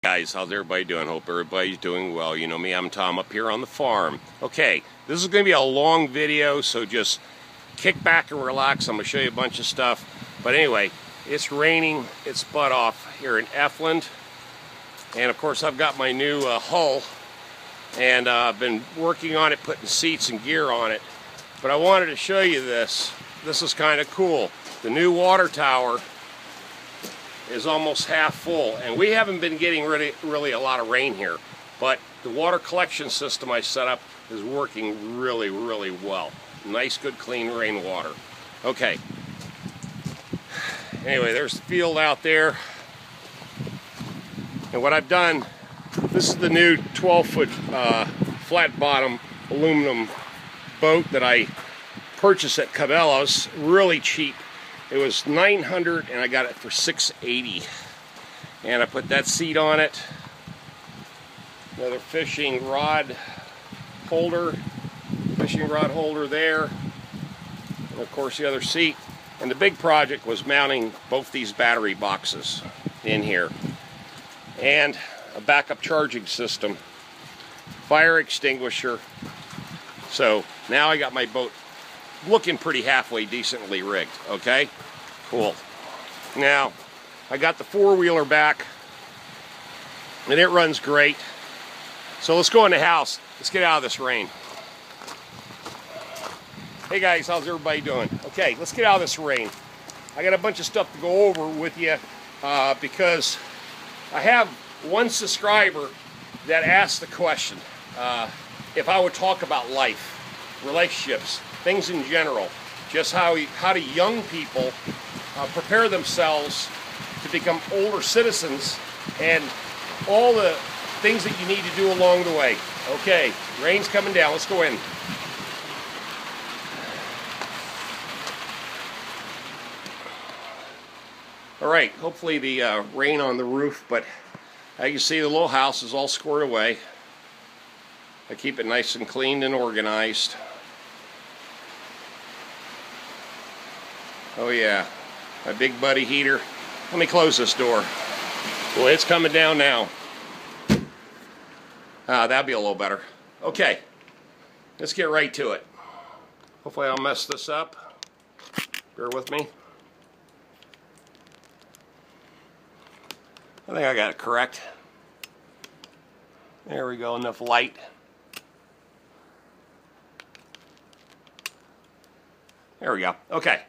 Guys, how's everybody doing? Hope everybody's doing well. You know me, I'm Tom up here on the farm. Okay, this is going to be a long video, so just kick back and relax. I'm going to show you a bunch of stuff. But anyway, it's raining its butt off here in Efland. And of course, I've got my new hull. And I've been working on it, putting seats and gear on it. But I wanted to show you this. This is kind of cool. The new water tower is almost half full, and we haven't been getting really a lot of rain here, but the water collection system I set up is working really well. Nice, good, clean rainwater. Okay, anyway, there's the field out there, and what I've done, this is the new 12-foot flat bottom aluminum boat that I purchased at Cabela's, really cheap. It was $900 and I got it for $680. And I put that seat on it. Another fishing rod holder there. And of course the other seat. And the big project was mounting both these battery boxes in here. And a backup charging system. Fire extinguisher. So now I got my boat looking pretty halfway decently rigged. Okay, cool. Now I got the four-wheeler back and it runs great. So let's go in the house. Let's get out of this rain. Hey guys, how's everybody doing? Okay, let's get out of this rain. I got a bunch of stuff to go over with you because I have one subscriber that asked the question if I would talk about life, relationships, things in general, just how do young people prepare themselves to become older citizens, and all the things that you need to do along the way. Okay, rain's coming down. Let's go in. All right, hopefully the rain on the roof, but as you can see, the little house is all squared away. I keep it nice and clean and organized. Oh yeah, my big buddy heater. Let me close this door. Well, it's coming down now. That'll be a little better. Okay, let's get right to it. Hopefully I'll mess this up. Bear with me. I think I got it correct. There we go, enough light. There we go. Okay.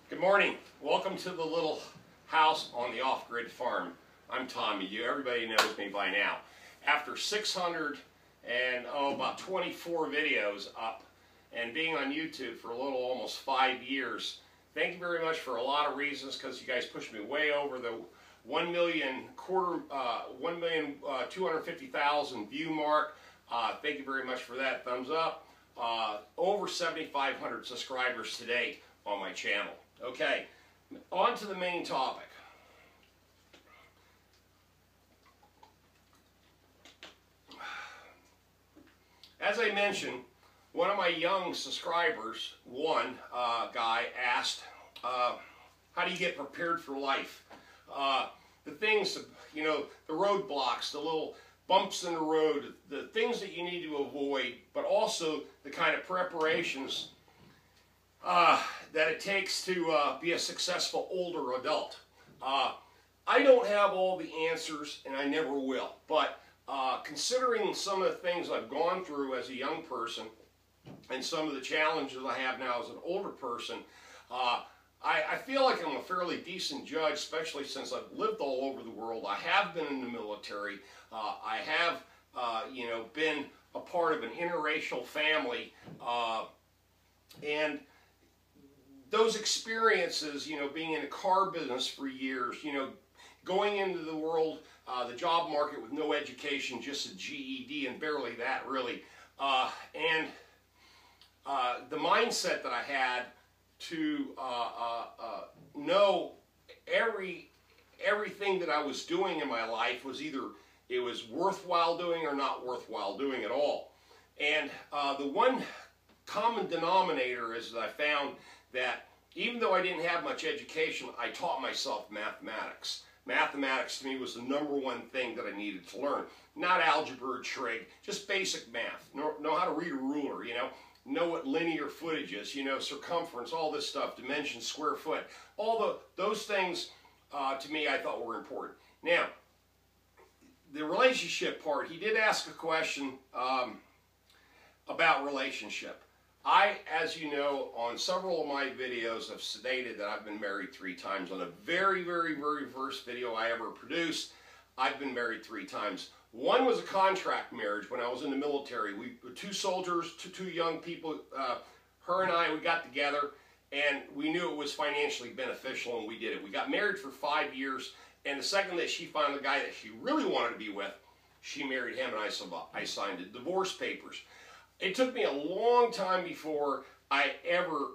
Good morning. Welcome to the little house on the off-grid farm. I'm Tommy. Everybody knows me by now. After 600 and about 24 videos up and being on YouTube for a little almost 5 years, thank you very much for a lot of reasons, because you guys pushed me way over the 1,250,000 view mark. Thank you very much for that. Thumbs up. Over 7,500 subscribers today on my channel. Okay, on to the main topic. As I mentioned, one of my young subscribers, guy, asked, how do you get prepared for life? The things, you know, the roadblocks, the little bumps in the road, the things that you need to avoid, but also the kind of preparations that it takes to be a successful older adult. I don't have all the answers, and I never will, but considering some of the things I've gone through as a young person and some of the challenges I have now as an older person, I feel like I'm a fairly decent judge, especially since I've lived all over the world. I have been in the military. I have, you know, been a part of an interracial family, and those experiences, you know, being in the car business for years, you know, going into the world, the job market with no education, just a GED and barely that really, and the mindset that I had to know everything that I was doing in my life was either it was worthwhile doing or not worthwhile doing at all. And the one common denominator is that I found that even though I didn't have much education, I taught myself mathematics. Mathematics to me was the #1 thing that I needed to learn. Not algebra or trig, just basic math. Know how to read a ruler, you know what linear footage is, circumference, all this stuff, dimensions, square foot. Those things to me I thought were important. Now, the relationship part, he did ask a question about relationship. I, as you know, on several of my videos have stated that I've been married 3 times. On a very, very, very first video I ever produced, I've been married 3 times. One was a contract marriage when I was in the military. We were 2 soldiers, two young people. Her and I, we got together, and we knew it was financially beneficial, and we did it. We got married for 5 years, and the second that she found the guy that she really wanted to be with, she married him, and I signed the divorce papers. It took me a long time before I ever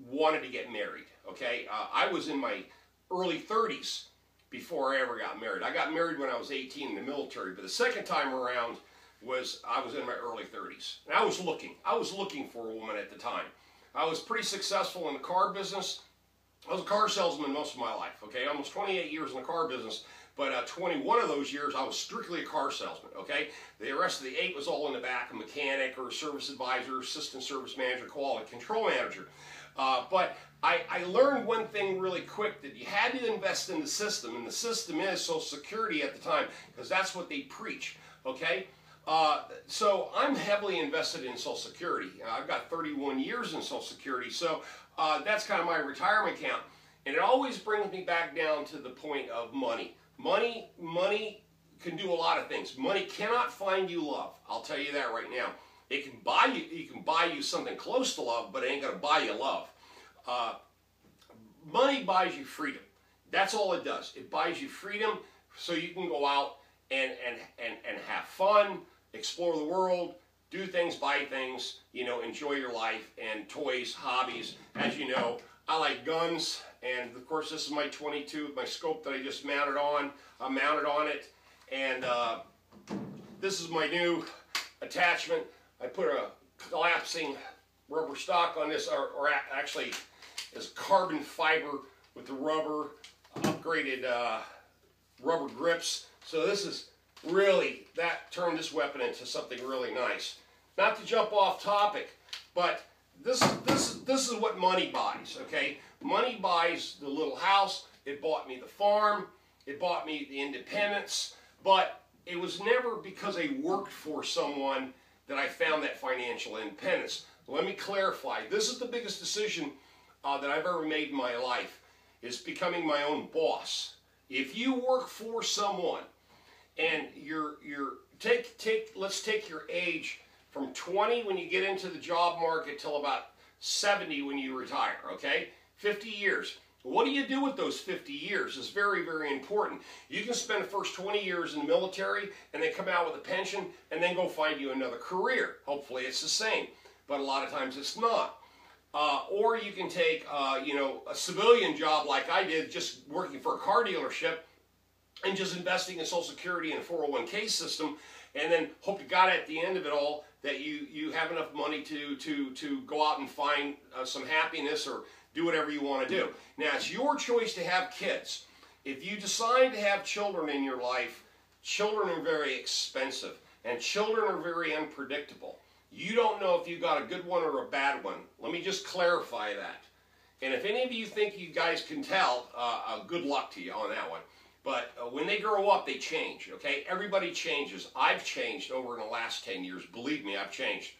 wanted to get married, okay? I was in my early 30s before I ever got married. I got married when I was 18 in the military, but the second time around I was in my early 30s. And I was looking for a woman at the time. I was pretty successful in the car business. I was a car salesman most of my life, okay? Almost 28 years in the car business. But 21 of those years, I was strictly a car salesman, okay? The rest of the 8 was all in the back, a mechanic or a service advisor, assistant service manager, quality control manager. But I learned one thing really quick, that you had to invest in the system, and the system is Social Security at the time, because that's what they preach, okay? So I'm heavily invested in Social Security. I've got 31 years in Social Security, so that's kind of my retirement account. And it always brings me back down to the point of money. Money can do a lot of things. Money cannot find you love. I'll tell you that right now. It can buy you something close to love, but it ain't gonna buy you love. Money buys you freedom. That's all it does. It buys you freedom so you can go out and have fun, explore the world, do things, buy things, enjoy your life, and toys, hobbies. As you know, I like guns, and of course this is my 22 with my scope that I just mounted on. I mounted on it, and this is my new attachment. I put a collapsing rubber stock on this, or actually it's carbon fiber with the rubber, upgraded rubber grips. So this is really, that turned this weapon into something really nice. Not to jump off topic, but this is what money buys, okay? Money buys the little house. It bought me the farm. It bought me the independence. But it was never because I worked for someone that I found that financial independence. Let me clarify. This is the biggest decision that I've ever made in my life, is becoming my own boss. If you work for someone, and let's take your age from 20 when you get into the job market till about 70 when you retire, okay? 50 years. What do you do with those 50 years is very, very important. You can spend the first 20 years in the military and then come out with a pension and then go find you another career. Hopefully it's the same, but a lot of times it's not. Or you can take, a civilian job like I did, just working for a car dealership and just investing in Social Security and a 401k system, and then hope to God at the end of it all that you have enough money to go out and find some happiness or do whatever you want to do. Now, it's your choice to have kids. If you decide to have children in your life, children are very expensive, and children are very unpredictable. You don't know if you got a good one or a bad one. Let me just clarify that. And if any of you think you guys can tell, good luck to you on that one. But when they grow up, they change, okay? Everybody changes. I've changed over in the last 10 years. Believe me, I've changed.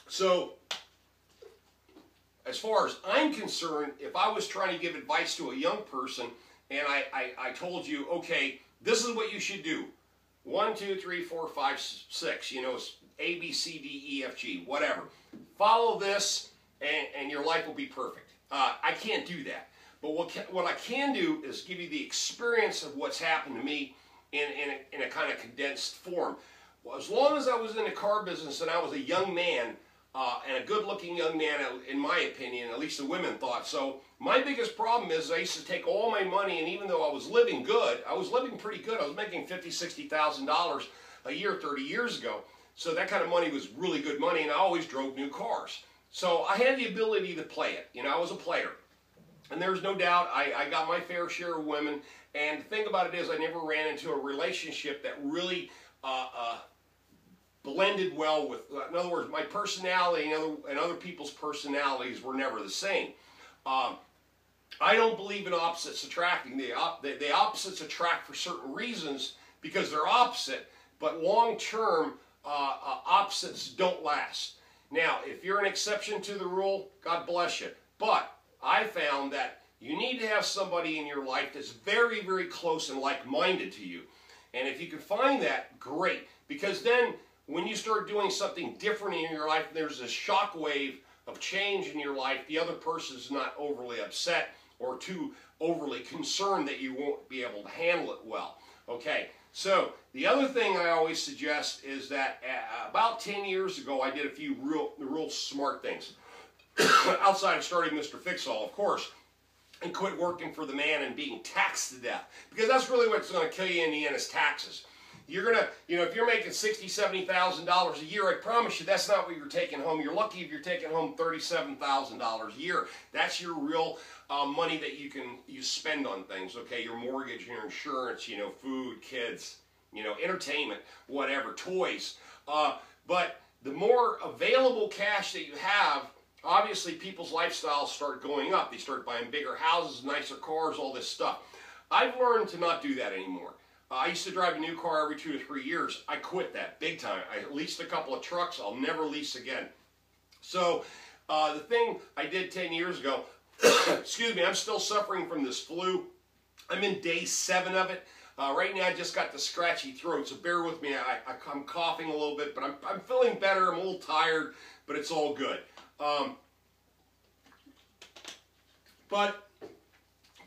So, as far as I'm concerned, if I was trying to give advice to a young person and I told you, okay, this is what you should do. 1, 2, 3, 4, 5, 6, it's A, B, C, D, E, F, G, whatever. Follow this and your life will be perfect. I can't do that. But what I can do is give you the experience of what's happened to me in a kind of condensed form. Well, as long as I was in the car business and I was a young man, and a good-looking young man, in my opinion, at least the women thought so, my biggest problem is I used to take all my money, and even though I was living good, I was living pretty good. I was making $50,000, $60,000 a year 30 years ago. So that kind of money was really good money, and I always drove new cars. So I had the ability to play it. You know, I was a player. And there's no doubt I got my fair share of women. And the thing about it is I never ran into a relationship that really blended well with, in other words, my personality and other people's personalities were never the same. I don't believe in opposites attracting. The opposites attract for certain reasons because they're opposite, but long-term opposites don't last. Now, if you're an exception to the rule, God bless you. But I found that you need to have somebody in your life that's very, very close and like-minded to you. And if you can find that, great. Because then when you start doing something different in your life, there's a shock wave of change in your life. The other person's not overly upset or too overly concerned that you won't be able to handle it well. Okay, so the other thing I always suggest is that about 10 years ago, I did a few real smart things. Outside of starting Mr. Fix-All, of course, and quit working for the man and being taxed to death. Because that's really what's going to kill you in the end is taxes. You're going to, you know, if you're making $60,000, $70,000 a year, I promise you that's not what you're taking home. You're lucky if you're taking home $37,000 a year. That's your real money that you spend on things, okay? Your mortgage, your insurance, you know, food, kids, you know, entertainment, whatever, toys. But the more available cash that you have, obviously people's lifestyles start going up. They start buying bigger houses, nicer cars, all this stuff. I've learned to not do that anymore. I used to drive a new car every 2 to 3 years. I quit that big time. I leased a couple of trucks. I'll never lease again. So the thing I did 10 years ago, excuse me, I'm still suffering from this flu. I'm in day 7 of it. Right now I just got the scratchy throat, so bear with me. I'm coughing a little bit, but I'm feeling better. I'm a little tired, but it's all good. But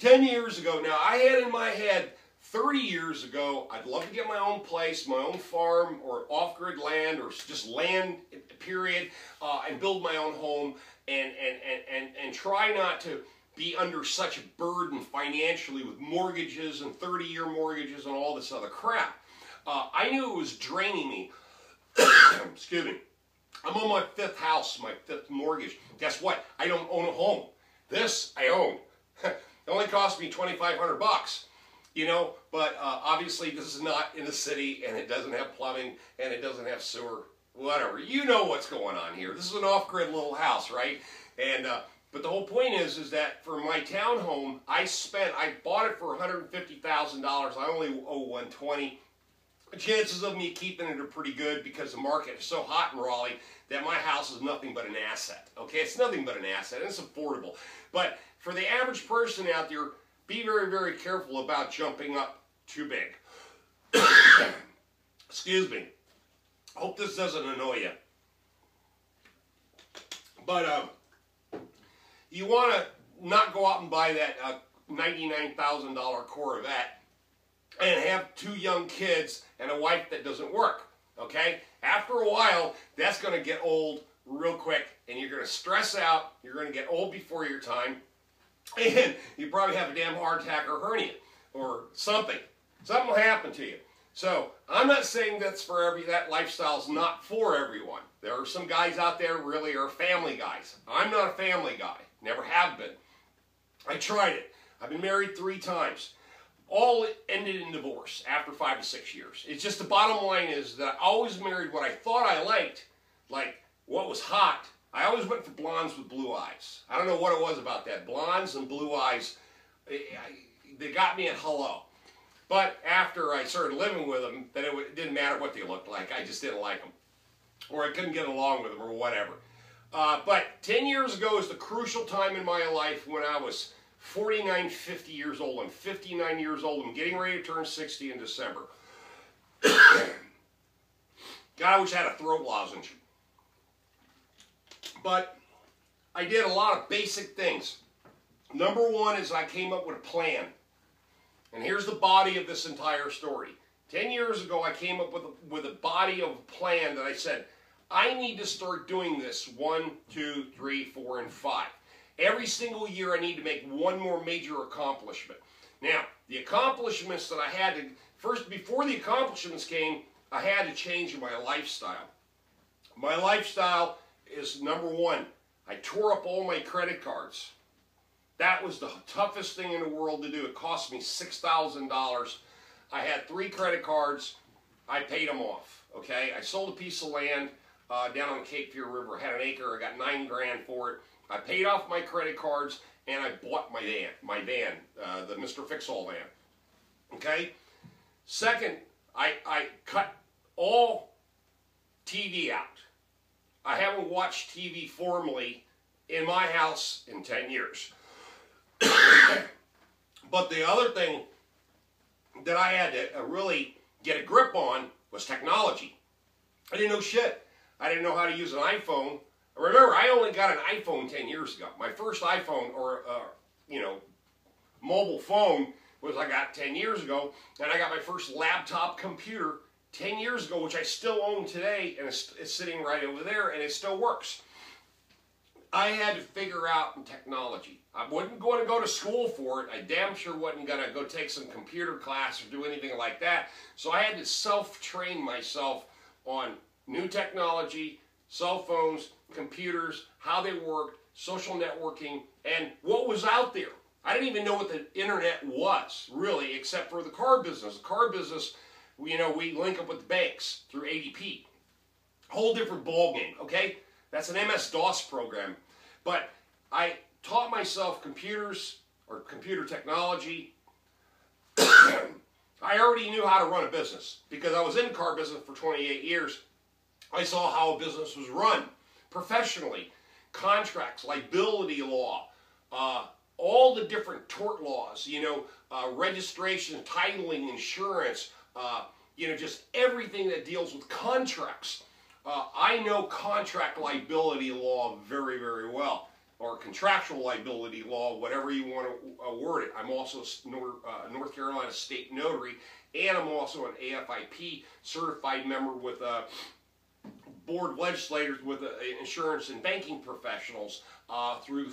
10 years ago, now I had in my head 30 years ago, I'd love to get my own place, my own farm, or off-grid land, or just land, period, and build my own home, and try not to be under such a burden financially with mortgages and 30-year mortgages and all this other crap. I knew it was draining me. Excuse me. I'm on my 5th house, my 5th mortgage. Guess what? I don't own a home. This I own. It only cost me $2,500. You know, but obviously this is not in the city, and it doesn't have plumbing, and it doesn't have sewer, whatever. You know what's going on here. This is an off-grid little house, right? And but the whole point is that for my townhome, I bought it for $150,000. I only owe $120,000. The chances of me keeping it are pretty good because the market is so hot in Raleigh that my house is nothing but an asset. Okay, it's nothing but an asset, and it's affordable. But for the average person out there, be very, very careful about jumping up too big. Excuse me. Hope this doesn't annoy you. But you want to not go out and buy that $99,000 Corvette and have 2 young kids and a wife that doesn't work. Okay? After a while, that's going to get old real quick, and you're going to stress out. You're going to get old before your time. And you probably have a damn heart attack or hernia or something. Something will happen to you. So I'm not saying that's for that lifestyle's not for everyone. There are some guys out there really are family guys. I'm not a family guy. Never have been. I tried it. I've been married 3 times. All ended in divorce after 5 to 6 years. It's just the bottom line is that I always married what I thought I liked, like what was hot. I always went for blondes with blue eyes. I don't know what it was about that. Blondes and blue eyes, they got me at hello. But after I started living with them, then it didn't matter what they looked like. I just didn't like them. Or I couldn't get along with them or whatever. But 10 years ago is the crucial time in my life when I was 49, 50 years old. I'm 59 years old. I'm getting ready to turn 60 in December. God, I wish I had a throat lozenge. But I did a lot of basic things. Number 1 is I came up with a plan. And here's the body of this entire story. 10 years ago, I came up with a body of a plan that I said, I need to start doing this 1, 2, 3, 4, and 5. Every single year, I need to make one more major accomplishment. Now, the accomplishments that I had to, first, before the accomplishments came, I had to change my lifestyle. My lifestyle is number one. I tore up all my credit cards. That was the toughest thing in the world to do. It cost me $6,000. I had 3 credit cards. I paid them off. Okay, I sold a piece of land down on the Cape Fear River. I had an acre. I got $9 grand for it. I paid off my credit cards and I bought my van, the Mr. Fix-All van. Okay. Second, I cut all TV out. I haven't watched TV formally in my house in 10 years. But the other thing that I had to really get a grip on was technology. I didn't know shit. I didn't know how to use an iPhone. Remember, I only got an iPhone 10 years ago. My first iPhone, or mobile phone, was I got 10 years ago, and I got my first laptop computer 10 years ago, which I still own today, and it's sitting right over there, and it still works. I had to figure out technology. I wasn't going to go to school for it. I damn sure wasn't going to go take some computer class or do anything like that. So I had to self-train myself on new technology, cell phones, computers, how they worked, social networking, and what was out there. I didn't even know what the internet was, really, except for the car business. The car business, we link up with the banks through ADP. Whole different ballgame, okay? That's an MS-DOS program. But I taught myself computers, or computer technology. I already knew how to run a business because I was in the car business for 28 years. I saw how a business was run professionally. Contracts, liability law, all the different tort laws, registration, titling, insurance, just everything that deals with contracts. I know contract liability law very, very well, or contractual liability law, whatever you want to word it. I'm also a North Carolina state notary, and I'm also an AFIP certified member with board of legislators with insurance and banking professionals through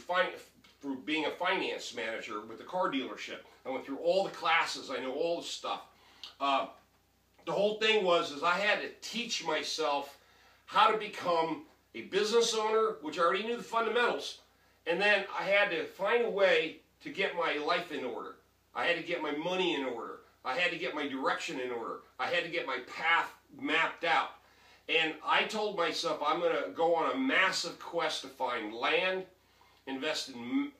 being a finance manager with the car dealership. I went through all the classes. I know all the stuff. The whole thing was I had to teach myself how to become a business owner, which I already knew the fundamentals, and then I had to find a way to get my life in order. I had to get my money in order. I had to get my direction in order. I had to get my path mapped out. And I told myself I'm going to go on a massive quest to find land, invest in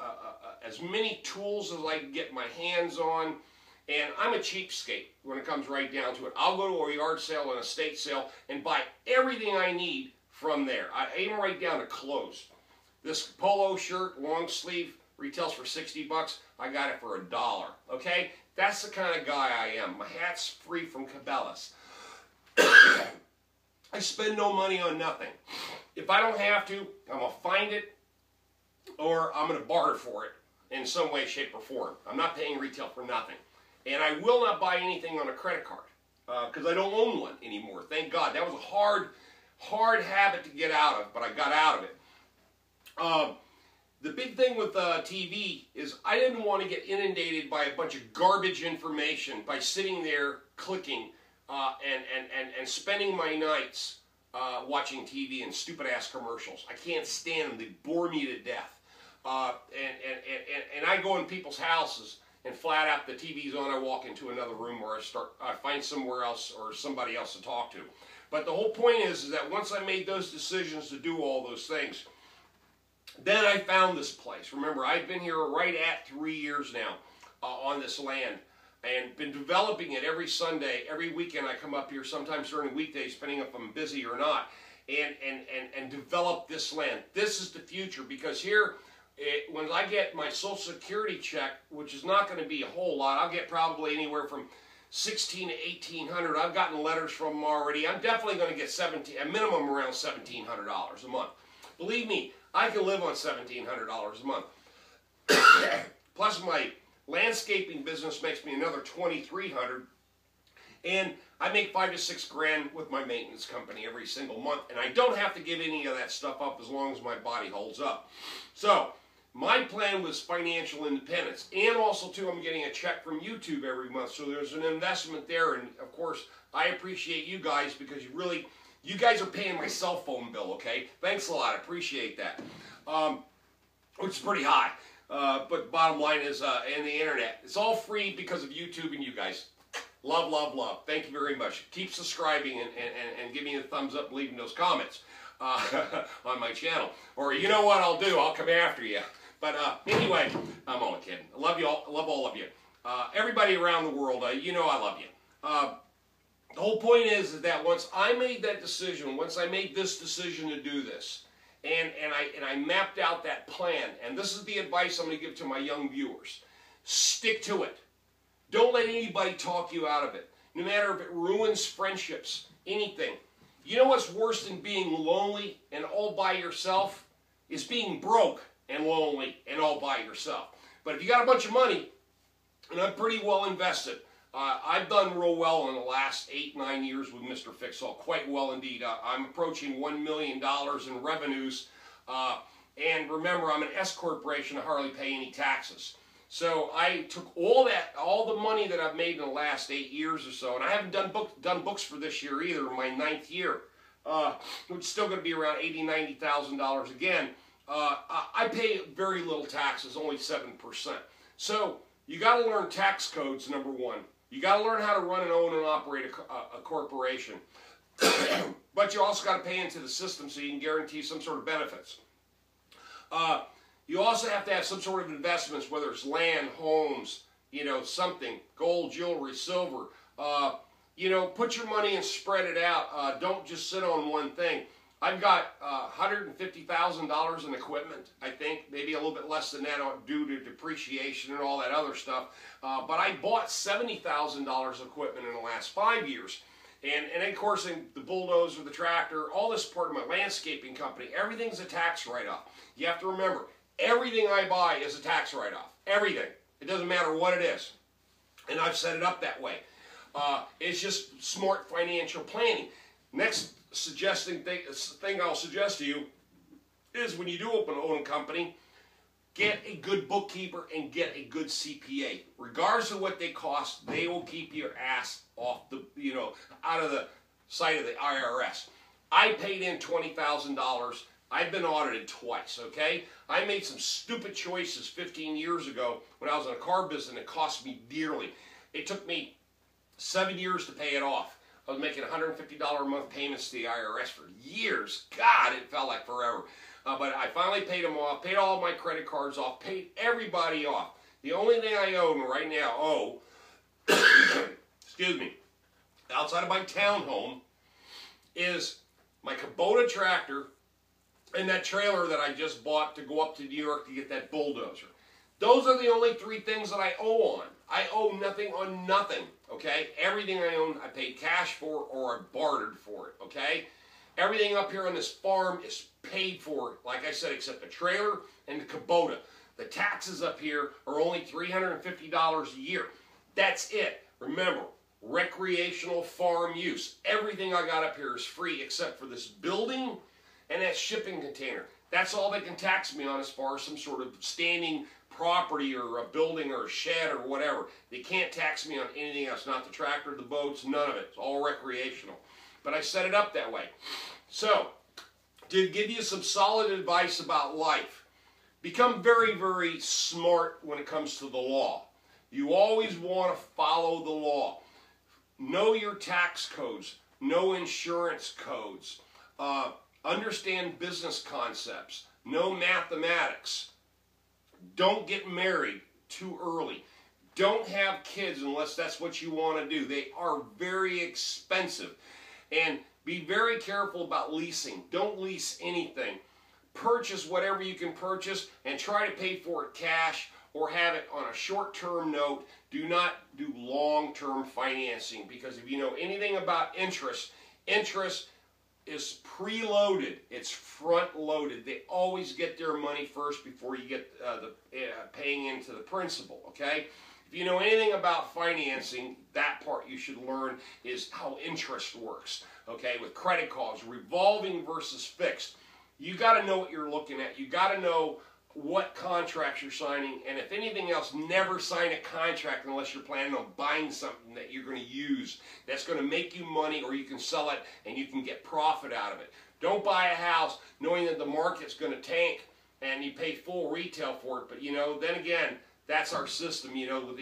as many tools as I can get my hands on. And I'm a cheapskate when it comes right down to it. I'll go to a yard sale and a estate sale and buy everything I need from there. I aim right down to clothes. This polo shirt, long sleeve, retails for 60 bucks. I got it for $1. Okay? That's the kind of guy I am. My hat's free from Cabela's. I spend no money on nothing. If I don't have to, I'm going to find it, or I'm going to barter for it in some way, shape, or form. I'm not paying retail for nothing. And I will not buy anything on a credit card because I don't own one anymore. Thank God. That was a hard habit to get out of, but I got out of it. The big thing with TV is I didn't want to get inundated by a bunch of garbage information by sitting there clicking and spending my nights watching TV and stupid-ass commercials. I can't stand them. They bore me to death. And I go in people's houses and flat out the TV's on, I walk into another room where I find somewhere else or somebody else to talk to. But the whole point is that once I made those decisions to do all those things, then I found this place. Remember, I've been here right at 3 years now on this land and been developing it every Sunday. Every weekend I come up here, sometimes during the weekdays, depending if I'm busy or not, and develop this land. This is the future because here, when I get my Social Security check, which is not going to be a whole lot, I'll get probably anywhere from $1,600 to $1,800. I've gotten letters from them already. I'm definitely going to get a minimum around $1,700 a month. Believe me, I can live on $1,700 a month. Plus my landscaping business makes me another $2,300, and I make $5 to $6 grand with my maintenance company every single month, and I don't have to give any of that stuff up as long as my body holds up. So my plan was financial independence, and also too I'm getting a check from YouTube every month, so there's an investment there. And of course I appreciate you guys because you really You guys are paying my cell phone bill, okay? Thanks a lot. I appreciate that. Which is pretty high. But bottom line is, and the internet. It's all free because of YouTube and you guys. Love, love, love. Thank you very much. Keep subscribing and give me a thumbs up and leaving those comments on my channel. Or you know what I'll do? I'll come after you. But anyway, I'm only kidding. I love you all. I love all of you. Everybody around the world, you know I love you. The whole point is that once I made that decision, once I made this decision to do this, and I mapped out that plan, and this is the advice I'm going to give to my young viewers. Stick to it. Don't let anybody talk you out of it. No matter if it ruins friendships, anything. You know what's worse than being lonely and all by yourself? Is being broke and lonely and all by yourself. But if you got a bunch of money, and I'm pretty well invested, I've done real well in the last 8-9 years with Mr. Fix-All, quite well indeed. I'm approaching $1 million in revenues, and remember, I'm an S corporation. I hardly pay any taxes. So I took all the money that I've made in the last 8 years or so, and I haven't done books for this year either, in my 9th year, which is still going to be around $80,000, $90,000 again. I pay very little taxes, only 7%. So you got to learn tax codes, number one. You got to learn how to run and own and operate a corporation. But you also got to pay into the system so you can guarantee some sort of benefits. You also have to have some sort of investments, whether it's land, homes, you know, something, gold, jewelry, silver. You know, put your money and spread it out. Don't just sit on one thing. I've got $150,000 in equipment, I think, maybe a little bit less than that due to depreciation and all that other stuff. But I bought $70,000 equipment in the last 5 years. And of course, the bulldozer, the tractor, all this part of my landscaping company, everything's a tax write-off. You have to remember, everything I buy is a tax write-off. Everything. It doesn't matter what it is. And I've set it up that way. It's just smart financial planning. Next thing I'll suggest to you is when you do own a company, get a good bookkeeper and get a good CPA. Regardless of what they cost, they will keep your ass off the, out of the sight of the IRS. I paid in $20,000. I've been audited twice, okay? I made some stupid choices 15 years ago when I was in a car business and it cost me dearly. It took me 7 years to pay it off. I was making $150 a month payments to the IRS for years. God, it felt like forever. But I finally paid them off, paid all of my credit cards off, paid everybody off. The only thing I own right now, excuse me, outside of my townhome is my Kubota tractor and that trailer that I just bought to go up to New York to get that bulldozer. Those are the only 3 things that I owe on. I owe nothing on nothing, okay? Everything I own, I paid cash for or I bartered for it, okay? Everything up here on this farm is paid for, like I said, except the trailer and the Kubota. The taxes up here are only $350 a year. That's it. Remember, recreational farm use. Everything I got up here is free except for this building and that shipping container. That's all they can tax me on as far as some sort of standing property or a building or a shed or whatever. They can't tax me on anything else, not the tractor, the boats, none of it. It's all recreational. But I set it up that way. So, to give you some solid advice about life, become very, very smart when it comes to the law. You always want to follow the law. Know your tax codes. Know insurance codes. Understand business concepts. Know mathematics. Don't get married too early. Don't have kids unless that's what you want to do. They are very expensive. And be very careful about leasing. Don't lease anything. Purchase whatever you can purchase and try to pay for it cash or have it on a short-term note. Do not do long-term financing, because if you know anything about interest, interest is preloaded. It's front-loaded. They always get their money first before you get paying into the principal, okay? If you know anything about financing, that part you should learn is how interest works, okay? With credit cards, revolving versus fixed. You got to know what you're looking at. You got to know what contracts you're signing, and if anything else, never sign a contract unless you're planning on buying something that you're going to use that's going to make you money, or you can sell it and you can get profit out of it. Don't buy a house knowing that the market's going to tank and you pay full retail for it. But you know, then again, that's our system, you know,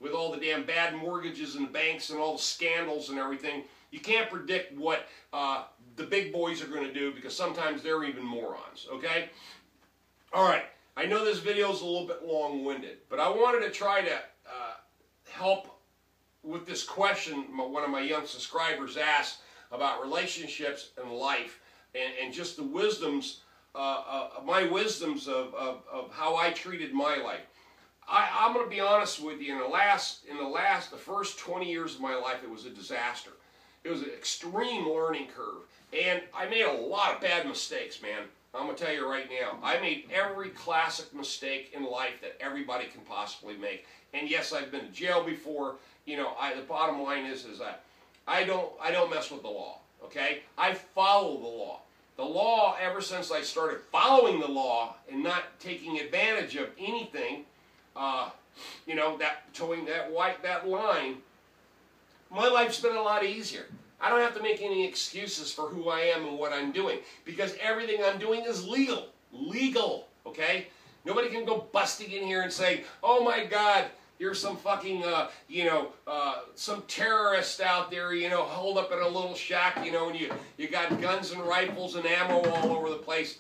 with all the damn bad mortgages and banks and all the scandals and everything. You can't predict what the big boys are going to do, because sometimes they're even morons, okay? All right, I know this video is a little bit long-winded, but I wanted to try to help with this question one of my young subscribers asked about relationships and life, and just the wisdoms, my wisdoms of how I treated my life. I'm going to be honest with you. The first 20 years of my life, it was a disaster. It was an extreme learning curve, and I made a lot of bad mistakes, man. I'm going to tell you right now, I made every classic mistake in life that everybody can possibly make. And yes, I've been to jail before. You know, the bottom line is that I don't mess with the law. Okay, I follow the law. The law, ever since I started following the law and not taking advantage of anything, you know, towing that line, my life's been a lot easier. I don't have to make any excuses for who I am and what I'm doing, because everything I'm doing is legal. Legal, okay? Nobody can go busting in here and say, oh my God, you're some fucking, some terrorist out there, you know, holed up in a little shack, you know, and you got guns and rifles and ammo all over the place.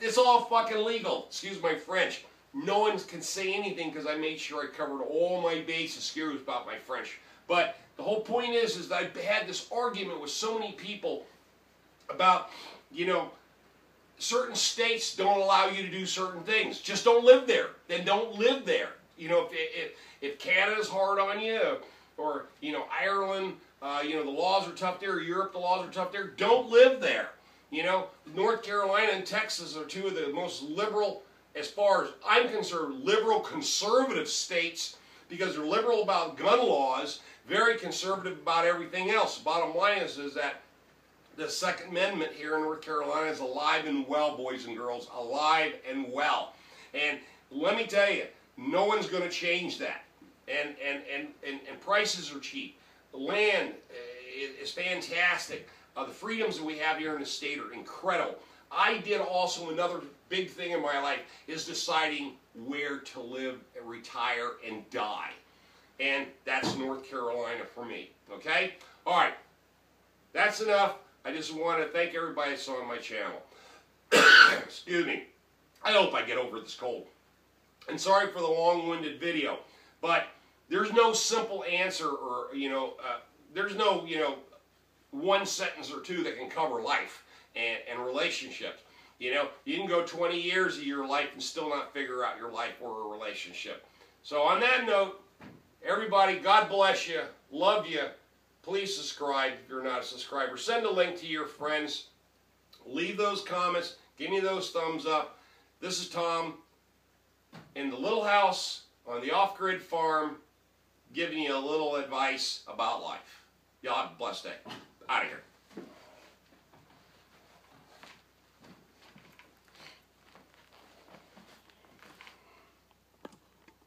It's all fucking legal. Excuse my French. No one can say anything because I made sure I covered all my bases. Excuse about my French. But the whole point is that I had this argument with so many people about, you know, certain states don't allow you to do certain things. Just don't live there. Then don't live there. You know, if Canada's hard on you, or, you know, Ireland, you know, the laws are tough there, or Europe, the laws are tough there, don't live there. You know, North Carolina and Texas are two of the most liberal, as far as I'm concerned, liberal conservative states, because they're liberal about gun laws, very conservative about everything else. The bottom line is that the Second Amendment here in North Carolina is alive and well, boys and girls, alive and well. And let me tell you, no one's going to change that. And prices are cheap. The land is fantastic. The freedoms that we have here in the state are incredible. I did also another big thing in my life is deciding where to live, retire, and die. And that's North Carolina for me. Okay? All right. That's enough. I just want to thank everybody that's on my channel. Excuse me. I hope I get over this cold. And sorry for the long-winded video. But there's no simple answer, or, you know, there's no, you know, one sentence or two that can cover life and relationships. You know, you can go 20 years of your life and still not figure out your life or a relationship. So on that note, everybody, God bless you. Love you. Please subscribe if you're not a subscriber. Send a link to your friends. Leave those comments. Give me those thumbs up. This is Tom in the little house on the off-grid farm, giving you a little advice about life. Y'all have a blessed day. Out of here.